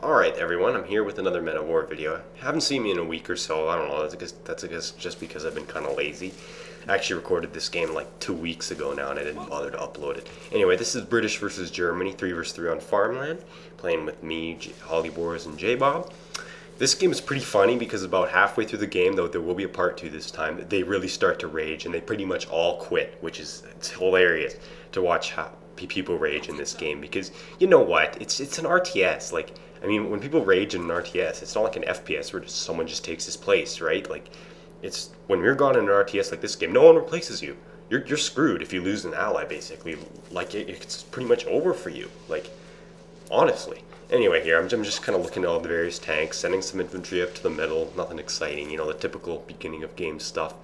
Alright everyone, I'm here with another Men at War video. Haven't seen me in a week or so, I don't know, that's just because I've been kind of lazy. I actually recorded this game like 2 weeks ago now and I didn't bother to upload it. Anyway, this is British versus Germany, 3 vs 3 on farmland, playing with me, Holly Boars, and J-Bob. This game is pretty funny because about halfway through the game, though there will be a part 2 this time, they really start to rage and they pretty much all quit, which is it's hilarious to watch how people rage in this game because you know what, it's an RTS. Like, I mean, when people rage in an RTS, it's not like an FPS where someone just takes his place, right? Like, it's when you're gone in an RTS like this game, no one replaces you. You're screwed if you lose an ally, basically. Like, it's pretty much over for you. Like, honestly. Anyway, here, I'm just kind of looking at all the various tanks, sending some infantry up to the middle, nothing exciting, you know, the typical beginning of game stuff.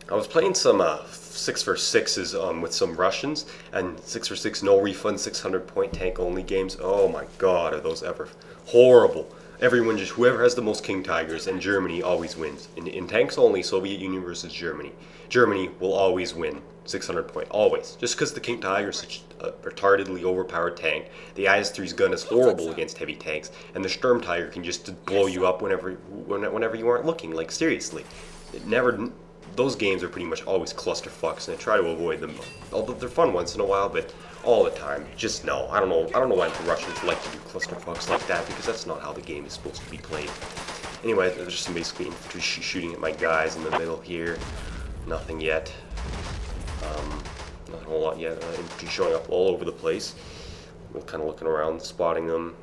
I was playing some 6 vs 6s with some Russians, and 6 vs 6 no refund 600 point tank only games. Oh my god, are those ever horrible. Everyone just, whoever has the most King Tigers, and Germany always wins. In tanks only, Soviet Union versus Germany. Germany will always win 600 point, always. Just because the King Tiger is such a retardedly overpowered tank, the IS-3's gun is horrible against heavy tanks, and the Sturm Tiger can just blow you up whenever you aren't looking. Like, seriously. Those games are pretty much always clusterfucks, and I try to avoid them. Although they're fun once in a while, but all the time, just no. I don't know why the Russians like to do clusterfucks like that, because that's not how the game is supposed to be played. Anyway, there's just some basically infantry shooting at my guys in the middle here. Nothing yet. Not a whole lot yet. Infantry showing up all over the place. We're kind of looking around, spotting them.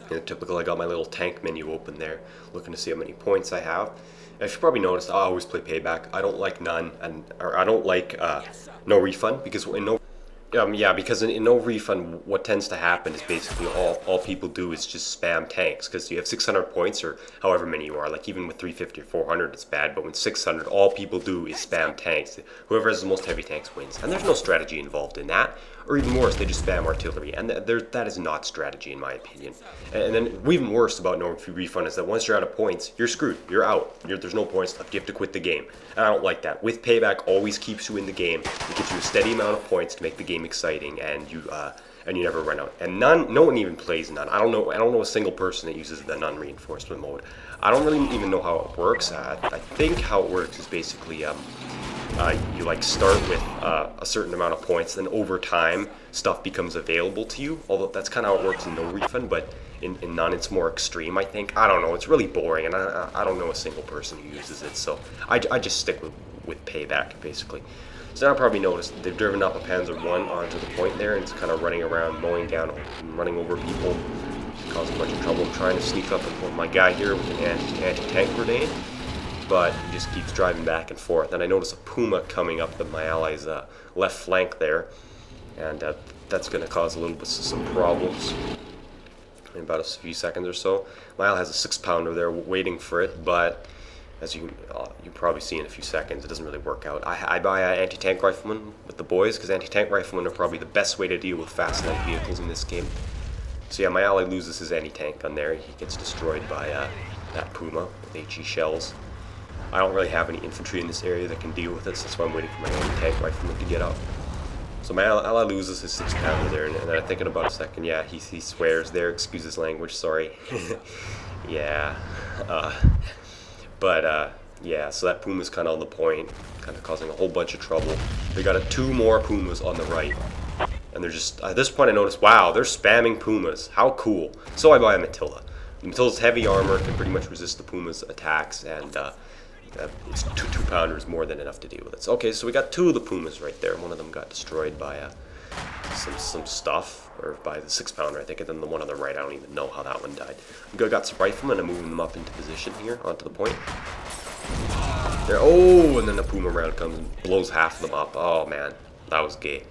And typical, I got my little tank menu open there, looking to see how many points I have. As you probably noticed, I always play payback. I don't like none, or I don't like no refund, because in no refund, what tends to happen is basically all people do is just spam tanks, because you have 600 points or however many you are. Like, even with 350 or 400 it's bad, but when 600, all people do is spam tanks. Whoever has the most heavy tanks wins, and there's no strategy involved in that. Or even worse, they just spam artillery, and that is not strategy in my opinion. And then even worse about no refund is that once you're out of points, you're screwed. You're out. There's no points left. You have to quit the game. And I don't like that. With payback, always keeps you in the game. It gives you a steady amount of points to make the game exciting, and you never run out. And no one even plays none. I don't know a single person that uses the none reinforcement mode. I don't really even know how it works. I think how it works is basically you like start with a certain amount of points, then over time stuff becomes available to you, although that's kind of how it works in no refund, but in none it's more extreme, I think. I don't know, it's really boring, and I don't know a single person who uses it, so I just stick with payback basically. So now I probably noticed they've driven up a Panzer 1 onto the point there, and it's kind of running around, mowing down and running over people, causing a bunch of trouble. I'm trying to sneak up on my guy here with an anti-tank grenade, but he just keeps driving back and forth. And I notice a Puma coming up at my ally's left flank there, and that's going to cause a little bit some problems in about a few seconds or so. My ally has a 6-pounder there waiting for it, but as you probably see in a few seconds, it doesn't really work out. I buy an anti-tank rifleman with the boys, because anti-tank riflemen are probably the best way to deal with fast light vehicles in this game. So yeah, my ally loses his anti-tank gun there. He gets destroyed by that Puma with HE shells. I don't really have any infantry in this area that can deal with it, so that's why I'm waiting for my anti-tank rifleman to get up. So my ally loses his 6-pounder there, and then I think in about a second, yeah, he swears there, excuse his language, sorry. Yeah, yeah, so that Puma's kind of on the point, kind of causing a whole bunch of trouble. They got 2 more Pumas on the right, and they're just, at this point I noticed, wow, they're spamming Pumas, how cool. So I buy a Matilda. The Matilda's heavy armor can pretty much resist the Puma's attacks, and it's 2-pounders more than enough to deal with it. So, okay, so we got 2 of the Pumas right there. One of them got destroyed by some stuff, or by the 6-pounder, I think, and then the one on the right, I don't even know how that one died. I got some riflemen and moving them up into position here, onto the point. There, oh, and then the Puma round comes and blows half of them up. Oh, man, that was gay.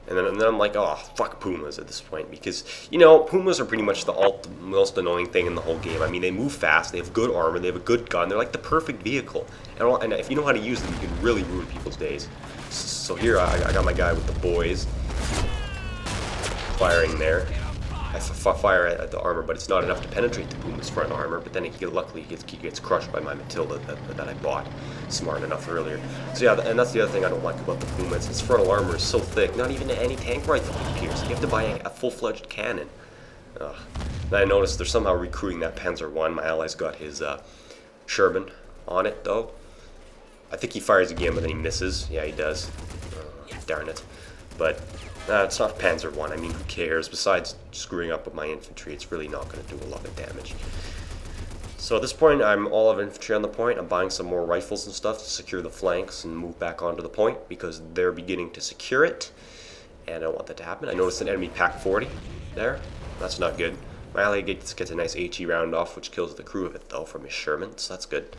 And then I'm like, oh, fuck Pumas at this point, because, you know, Pumas are pretty much the most annoying thing in the whole game. I mean, they move fast, they have good armor, they have a good gun, they're like the perfect vehicle. And if you know how to use them, you can really ruin people's days. So here, I got my guy with the boys firing there. I fire at the armor, but it's not enough to penetrate the Puma's front armor. But then luckily he gets crushed by my Matilda that I bought smart enough earlier. So yeah, and that's the other thing I don't like about the Puma. Its frontal armor is so thick, not even an anti-tank rifle appears. You have to buy a full-fledged cannon. Then I noticed they're somehow recruiting that Panzer 1. My ally's got his Sherman on it, though. I think he fires again, but then he misses. Yeah, he does. Darn it. But it's not Panzer 1. I mean, who cares? Besides screwing up with my infantry, it's really not going to do a lot of damage. So at this point, I'm all of infantry on the point. I'm buying some more rifles and stuff to secure the flanks and move back onto the point because they're beginning to secure it. And I don't want that to happen. I noticed an enemy Pack 40 there. That's not good. My ally gets a nice HE round off, which kills the crew of it, though, from his Sherman, so that's good.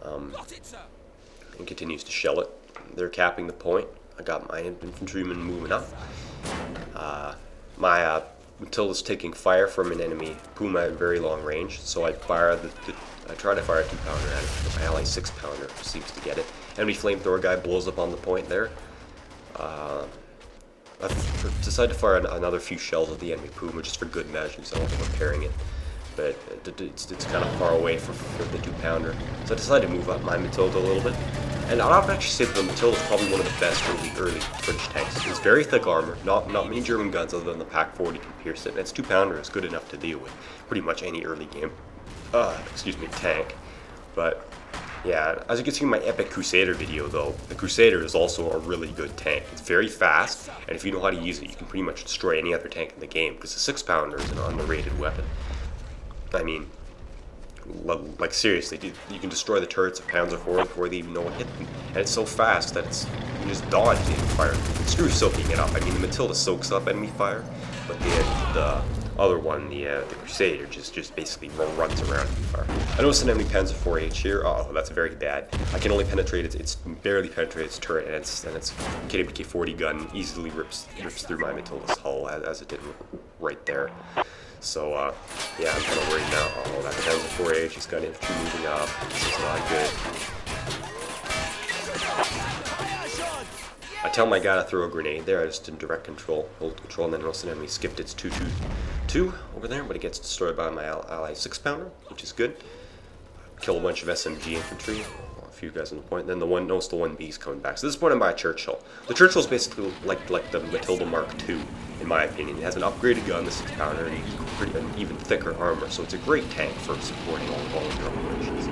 And continues to shell it. They're capping the point. I got my infantrymen moving up. My Matilda's taking fire from an enemy Puma at very long range, so I try to fire a 2-pounder at it. My ally 6-pounder seems to get it. Enemy flamethrower guy blows up on the point there. I've decided to fire another few shells at the enemy Puma just for good measure, so I don't think I'm pairing it. But it's kind of far away for the 2-pounder. So I decided to move up my Matilda a little bit. And I'll actually say that the Matilda is probably one of the best early British tanks. It's very thick armor, not many German guns other than the Pack 40 can pierce it. And its 2-pounder is good enough to deal with pretty much any early game, tank. But yeah, as you can see in my Epic Crusader video though, the Crusader is also a really good tank. It's very fast, and if you know how to use it, you can pretty much destroy any other tank in the game, because the 6-pounder is an underrated weapon. I mean, like seriously, you can destroy the turrets of Panzer IV before they even know what hit them. And it's so fast that you can just dodge the enemy fire. Screw soaking it up. I mean, the Matilda soaks up enemy fire, but the other one, the Crusader, just basically runs around enemy fire. I noticed an enemy Panzer IV here. Oh, that's very bad. I can only penetrate it's barely penetrate its turret, and its KWK-40 gun easily rips through my Matilda's hull as it did right there. So, yeah, I'm kind of worried now. Oh, that Panzer IV he's got infantry moving up. This is not good. I tell my guy to throw a grenade there. I just did direct control, hold control, and then notice an enemy skipped its 2-2-2 over there, but it gets destroyed by my ally 6-pounder, which is good. Kill a bunch of SMG infantry. A few guys on the point. Then the 1B is coming back. So this point I'm by a Churchill. The Churchill is basically like the Matilda Mark II, in my opinion. It has an upgraded gun, the 6-pounder, and even thicker armor. So it's a great tank for supporting all of your operations.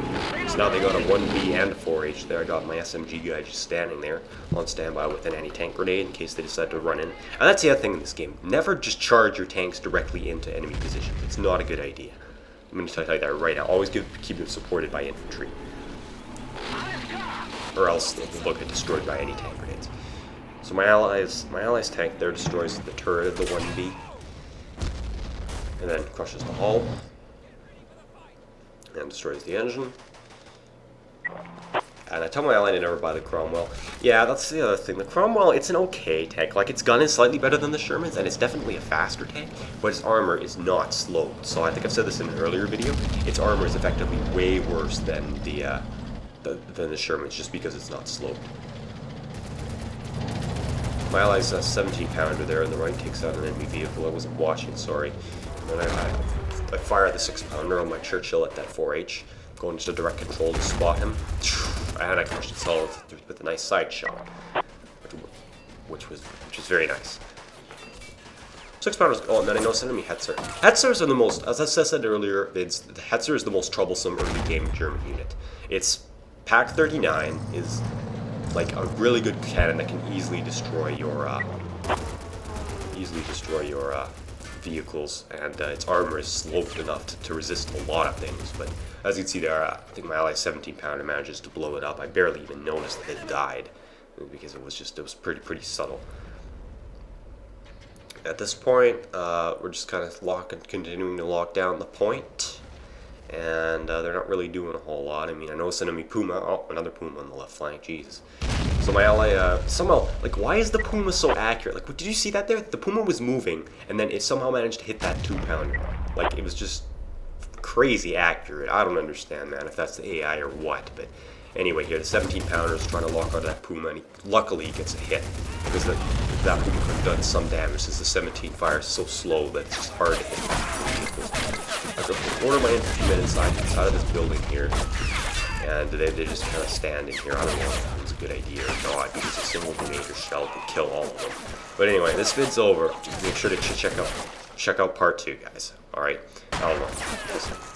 So now they got a 1B and a 4H there. I got my SMG guy just standing there on standby with an anti-tank grenade in case they decide to run in. And that's the other thing in this game. Never just charge your tanks directly into enemy positions. It's not a good idea. I'm going to tell you that right now. Always keep them supported by infantry, or else they'll get destroyed by any tank grenades. So my allies tank there destroys the turret of the 1B, and then crushes the hull, and destroys the engine. And I tell my ally to never buy the Cromwell. Yeah, that's the other thing. The Cromwell, it's an okay tank. Like, its gun is slightly better than the Sherman's, and it's definitely a faster tank, but its armor is not slowed. So I think I've said this in an earlier video. Its armor is effectively way worse than the Sherman's, just because it's not slowed. My ally's a 17-pounder there on the right, takes out an enemy vehicle. I wasn't watching, sorry. And then I fire the 6-pounder on my Churchill at that 4H. Going into direct control to spot him, and I crushed its hull with a nice side shot, which was very nice. 6-pounders. Oh, and then I noticed enemy Hetzer. Hetzers are the most, as I said earlier, the Hetzer is the most troublesome early game German unit. Its Pack 39 is like a really good cannon that can easily destroy your vehicles, and its armor is sloped enough to resist a lot of things. But as you can see there, I think my ally's 17-pounder manages to blow it up. I barely even noticed that it died because it was pretty subtle. At this point, we're just kind of continuing to lock down the point, and they're not really doing a whole lot. I mean, I noticed enemy Puma. Oh, another Puma on the left flank. Jesus. So my ally, somehow, like, why is the Puma so accurate? Like, did you see that there? The Puma was moving, and then it somehow managed to hit that 2-pounder. Like, it was just crazy accurate. I don't understand, man, if that's the AI or what. But anyway, here, the 17-pounder is trying to lock onto that Puma, and luckily he gets a hit, because that Puma could have done some damage, since the 17 fires so slow that it's just hard to hit. I could order my infantrymen inside of this building here, and they're just kind of standing here. I don't know if it was a good idea or not, because a single grenade or shell can kill all of them. But anyway, this vid's over. Make sure to check out check out part 2, guys. All right, I don't know.